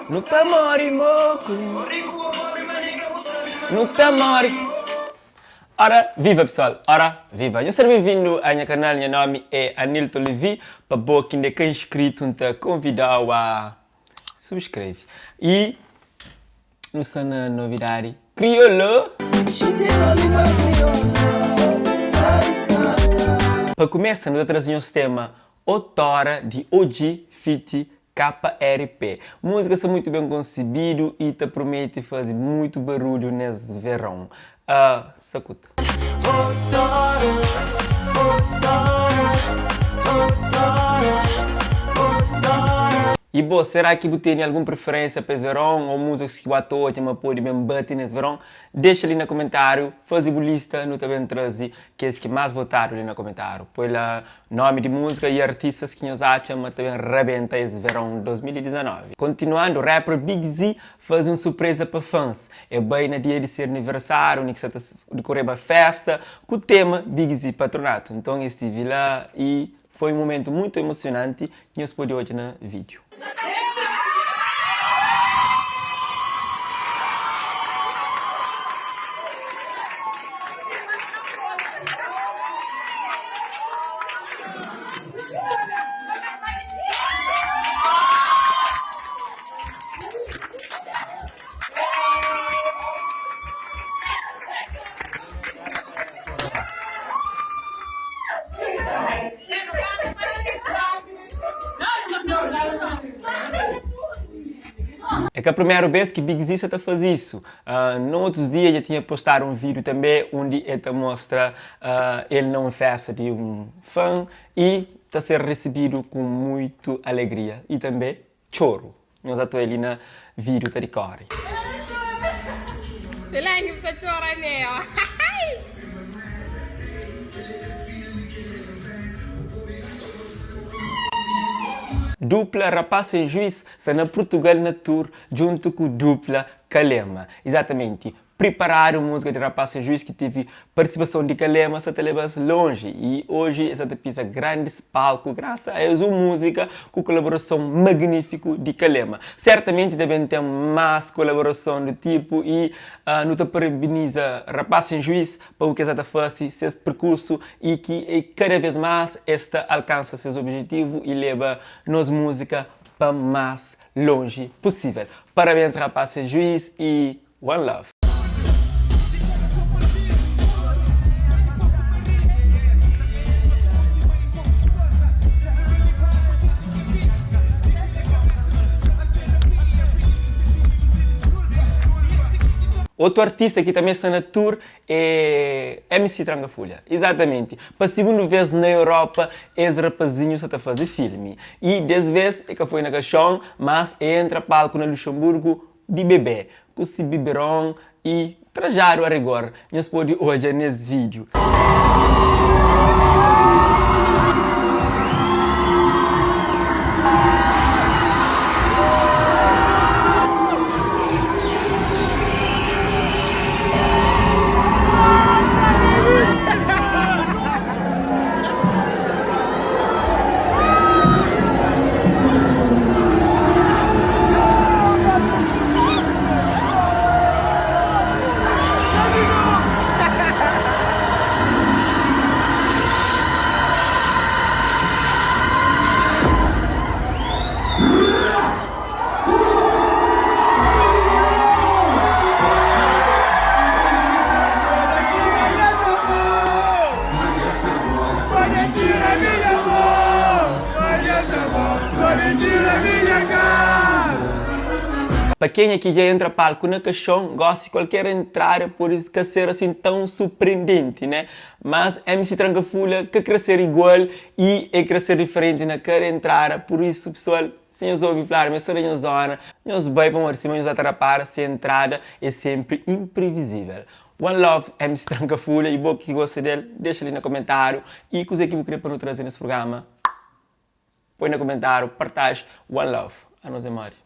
Nukta mori moku. Nukta mori. Ora, viva pessoal, ora, viva! Eu sou bem-vindo ao meu canal, meu nome é Anilton Levi. Para você que ainda é inscrito, te convido a subscrever. E, não está na novidade, crioulo! Para começar, nós trazemos o tema Outora de OG Fit KRP. Música é muito bem concebido e te promete fazer muito barulho nesse verão. Sacuta. E bom, será que você tem alguma preferência para esse verão ou músicas que você hoje pode bem bater nesse verão? Deixa ali no comentário, faz a lista, não também trazer que é que mais votaram ali no comentário. Põe lá nome de música e artistas que nós acham também rebenta esse verão 2019. Continuando, o rapper Big Z faz uma surpresa para fãs. É bem no dia de seu aniversário, onde você decorrer a festa, com o tema Big Z Patronato. Então eu estive lá e foi um momento muito emocionante que nós podemos hoje no vídeo. É que a primeira vez que Big Z está faz isso. No outros dias já tinha postado um vídeo também onde ele mostra ele numa festa de um fã e está sendo recebido com muita alegria e também choro. Nós estamos ali no vídeo de corre. Dupla Rapaz Sem Juiz está na Portugal na tour junto com Dupla Kalema. Exatamente. Prepararam música de Rapaz Sem Juiz que teve participação de Kalema, se te leva longe. E hoje essa te pisa grandes palcos graças a essa música com colaboração magnífica de Kalema. Certamente devem ter mais colaboração do tipo e não te parabeniza Rapaz Sem Juiz para o que essa faz seu percurso e que cada vez mais esta alcança seus objetivos e leva nossa música para mais longe possível. Parabéns Rapaz Sem Juiz e One Love. Outro artista que também está na tour é MC Trangafolha. Exatamente. Para a segunda vez na Europa, esse rapazinho está a fazer filme. E dessa vez é que foi na caixão, mas entra palco no Luxemburgo de bebê. Com esse biberon e trajaram a rigor. Nós podemos hoje nesse vídeo. Para quem aqui já entra palco na caixão, gosta de qualquer entrada, por isso que ser assim tão surpreendente, né? Mas MC Trangafolha que crescer igual e é crescer diferente na cada entrada, por isso pessoal, se nós ouvimos falar, mas será na zona, nós vai para uma cima, nós atrapalhar, se a entrada é sempre imprevisível. One Love, MC Trangafolha, e bom que gosta dele, deixa ali no comentário e coisa que eu queria para nos trazer nesse programa, põe no comentário, partage One Love, a nós é Mari.